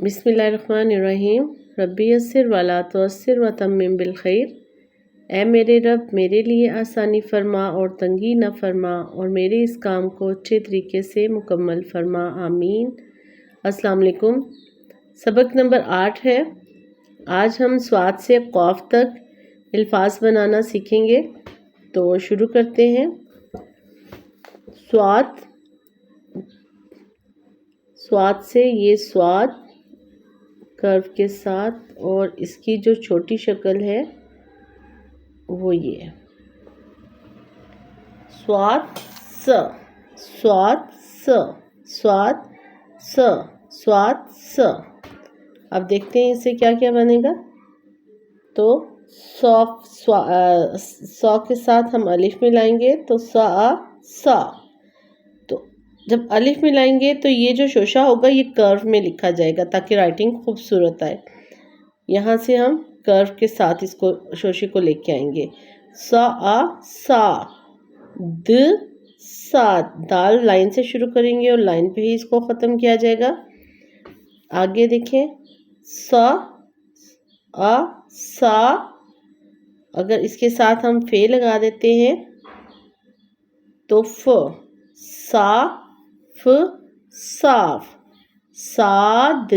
बिस्मिल्लाहिर्रहमानिर्रहीम। रब्बी यस्सिर वला तुअस्सिर व तम्मिम बिल खैर। ऐ मेरे रब, मेरे लिए आसानी फरमा और तंगी न फरमा, और मेरे इस काम को अच्छे तरीके से मुकम्मल फरमा, आमीन। अस्सलाम वालेकुम। सबक नंबर 8 है। आज हम स्वाद से क़ाफ तक अल्फाज बनाना सीखेंगे। तो शुरू करते हैं। स्वाद, स्वाद से ये स्वाद कर्व के साथ, और इसकी जो छोटी शक्ल है वो ये है। स्वाद स, स्वाद स, स्वाद स, स्वाद स। अब देखते हैं इससे क्या क्या बनेगा। तो सौ के साथ हम अलिफ मिलाएंगे तो सा। तो जब अलिफ मिलाएंगे तो ये जो शोशा होगा ये कर्व में लिखा जाएगा ताकि राइटिंग खूबसूरत आए। यहाँ से हम कर्व के साथ इसको शोशे को लेके आएंगे। सा, द सा। दाल लाइन से शुरू करेंगे और लाइन पे ही इसको ख़त्म किया जाएगा। आगे देखें, सा। अगर इसके साथ हम फे लगा देते हैं तो फ, साफ। साद,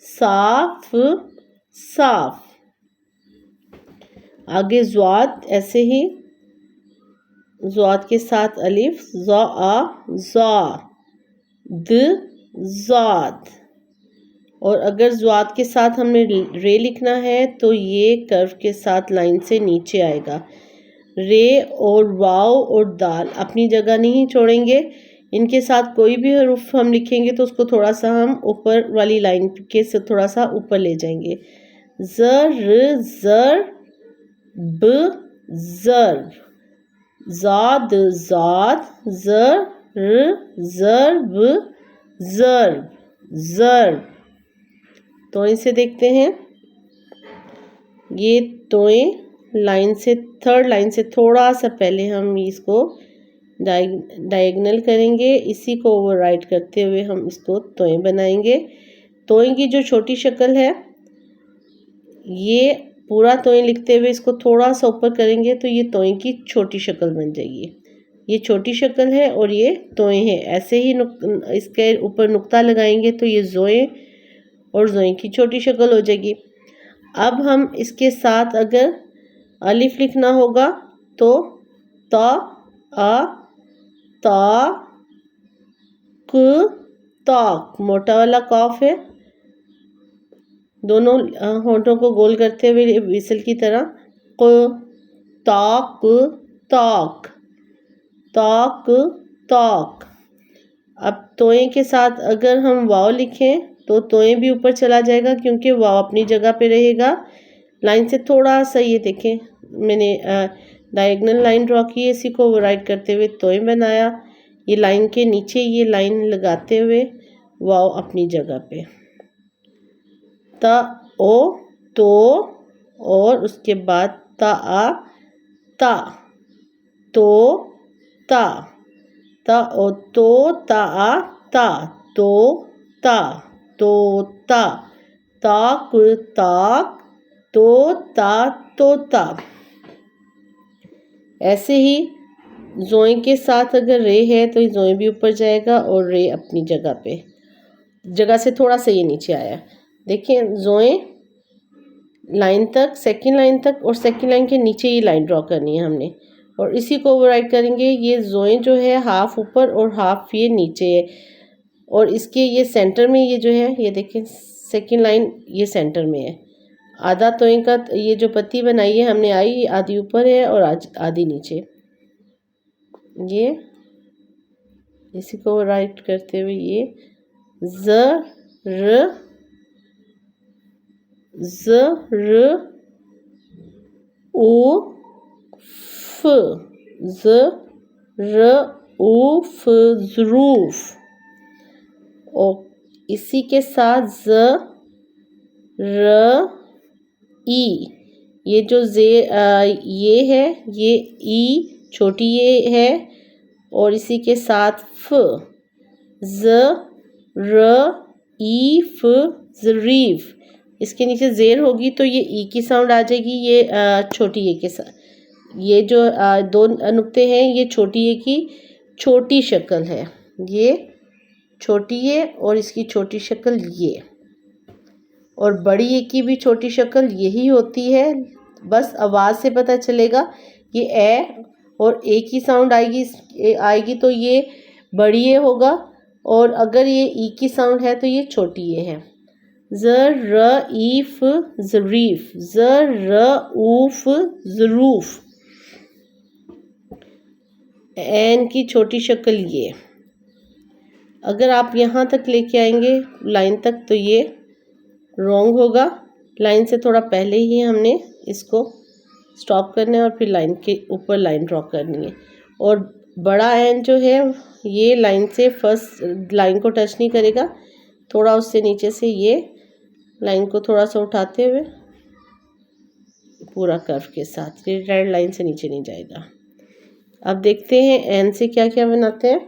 साफ, साफ। आगे ज़्वाद, ऐसे ही ज़्वाद के साथ अलिफ, ज़ाद। और अगर ज़्वाद के साथ हमने रे लिखना है तो ये कर्व के साथ लाइन से नीचे आएगा। रे और वाव और दाल अपनी जगह नहीं छोड़ेंगे। इनके साथ कोई भी हरूफ हम लिखेंगे तो उसको थोड़ा सा हम ऊपर वाली लाइन के से थोड़ा सा ऊपर ले जाएंगे। ज़र, ब, ज़र्ब। ज़ाद, ज़र्ब, ज़र्ब। तो इसे देखते हैं। ये तोएं लाइन से, थर्ड लाइन से थोड़ा सा पहले हम इसको डायगोनल करेंगे। इसी को ओवरराइट करते हुए हम इसको तोएं बनाएंगे। तोएं की जो छोटी शक्ल है, ये पूरा तोएं लिखते हुए इसको थोड़ा सा ऊपर करेंगे तो ये तोएं की छोटी शक्ल बन जाएगी। ये छोटी शक्ल है और ये तोएं हैं। ऐसे ही इसके ऊपर नुक्ता लगाएंगे तो ये जोएं और जोएं की छोटी शक्ल हो जाएगी। अब हम इसके साथ अगर अलिफ लिखना होगा तो ताक, मोटा वाला कॉफ है। दोनों होंठों को गोल करते हुए विसल की तरह, ताक। अब तोएं के साथ अगर हम वाव लिखें तो तोएं भी ऊपर चला जाएगा क्योंकि वाव अपनी जगह पे रहेगा। लाइन से थोड़ा सा, ये देखें मैंने डायगोनल लाइन ड्रॉ की है, इसी को ओवरराइट करते हुए तोएं बनाया। ये लाइन के नीचे ये लाइन लगाते हुए वाव अपनी जगह पे। तो, और उसके बाद ता, तोता। ऐसे ही जोएं के साथ अगर रे है तो जोएं भी ऊपर जाएगा और रे अपनी जगह से थोड़ा सा ये नीचे आया। देखिए जोएं लाइन तक, सेकंड लाइन तक, और सेकंड लाइन के नीचे ये लाइन ड्रॉ करनी है हमने, और इसी को ओवरराइट करेंगे। ये जोएं जो है हाफ ऊपर और हाफ ये नीचे है, और इसके ये सेंटर में ये जो है, ये देखें सेकंड लाइन ये सेंटर में है। आधा तोएं का ये जो पत्ती बनाई है हमने आई, आधी ऊपर है और आधी नीचे। ये इसी को ओवरराइट करते हुए ये ज़रूफ। और इसी के साथ ई, ये जो ये है, ये ई छोटी ये है, और इसी के साथ ईफ ज़रीफ, इसके नीचे ज़ेर होगी तो ये ई की साउंड आ जाएगी, ये छोटी ए के साथ। ये जो दो नुक्ते हैं ये छोटी ए की छोटी शक्ल है, ये छोटी ए और इसकी छोटी शक्ल ये, और बड़ी ए की भी छोटी शक्ल यही होती है। बस आवाज़ से पता चलेगा ये ए और ए की साउंड आएगी तो ये बड़ी ए होगा, और अगर ये ई की साउंड है तो ये छोटी ए है। ज़रीफ ज़रीफ, ज़रऊफ ज़रूफ। एन की छोटी शक्ल ये, अगर आप यहाँ तक लेके आएंगे लाइन तक तो ये रॉन्ग होगा। लाइन से थोड़ा पहले ही हमने इसको स्टॉप करना है और फिर लाइन के ऊपर लाइन ड्रॉ करनी है। और बड़ा एन जो है ये लाइन से फर्स्ट लाइन को टच नहीं करेगा, थोड़ा उससे नीचे से ये लाइन को थोड़ा सा उठाते हुए पूरा कर्व के साथ, ये रेड लाइन से नीचे नहीं जाएगा। अब देखते हैं एन से क्या क्या बनाते हैं।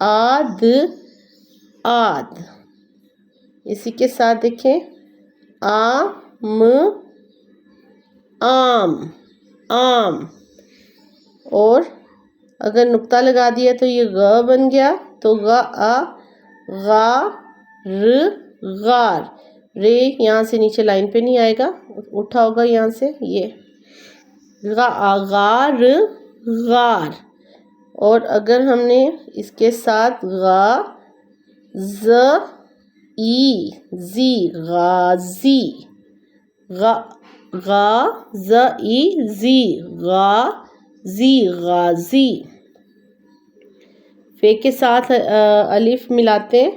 आद आद, इसी के साथ देखें आम आम, और अगर नुक्ता लगा दिया तो ये ग बन गया, तो गा गार। रे यहाँ से नीचे लाइन पे नहीं आएगा, उठा होगा यहाँ से, ये गार गार। और अगर हमने इसके साथ गा जी गाजी, गाजी। फे के साथ अलिफ मिलाते हैं,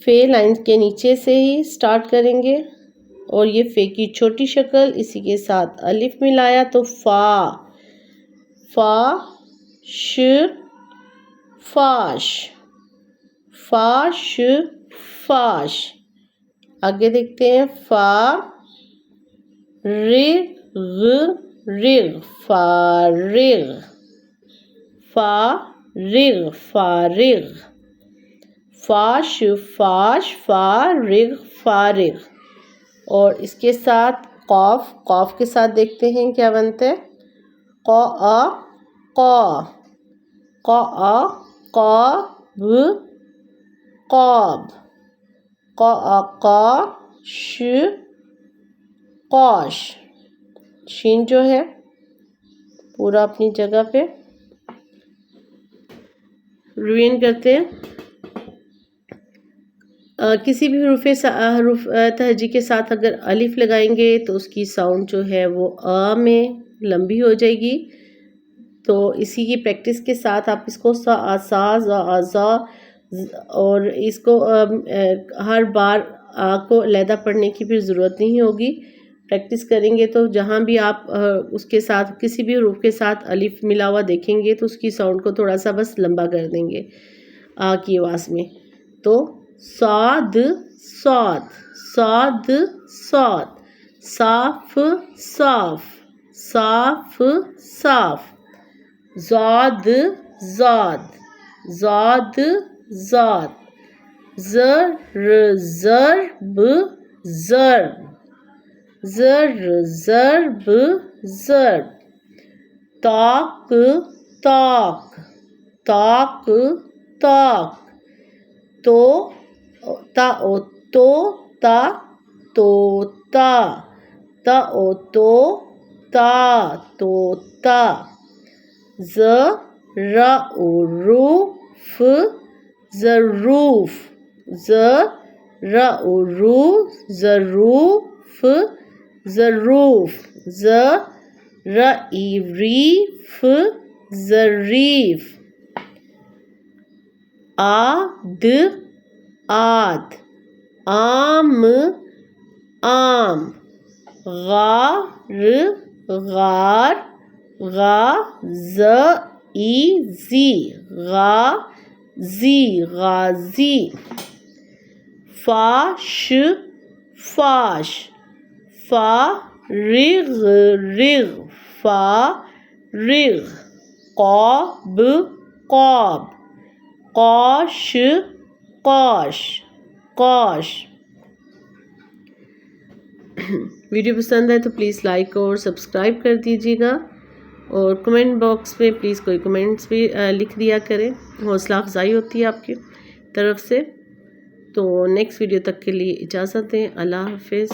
फे लाइन के नीचे से ही स्टार्ट करेंगे, और ये फे की छोटी शक्ल, इसी के साथ अलिफ मिलाया तो फाश फाश। आगे देखते हैं फारिग। फारिग। और इसके साथ कॉफ के साथ देखते हैं क्या बनते हैं। कौश। शीन जो है पूरा अपनी जगह पे। रिवीन करते हैं। किसी भी हरूफ तहजी के साथ अगर अलिफ लगाएंगे तो उसकी साउंड जो है वो अ में लंबी हो जाएगी। तो इसी की प्रैक्टिस के साथ आप इसको सा और इसको हर बार को अलहदा पढ़ने की भी ज़रूरत नहीं होगी। प्रैक्टिस करेंगे तो जहाँ भी आप उसके साथ किसी भी हरूफ के साथ अलिफ मिला हुआ देखेंगे तो उसकी साउंड को थोड़ा सा बस लंबा कर देंगे आ की आवाज़ में। तो साद साफ ज़ाद ज़र्ब ताक तोता ज़रूफ ज़रीफ। आद आम गार गाज़ी। फाश फारिग। कौब कौश, कौश, कौश। वीडियो पसंद है तो प्लीज़ लाइक और सब्सक्राइब कर दीजिएगा और कमेंट बॉक्स में प्लीज़ कोई कमेंट्स भी लिख दिया करें, हौसला अफजाई होती है आपकी तरफ से। तो नेक्स्ट वीडियो तक के लिए इजाज़त दें। अल्लाह हाफिज़।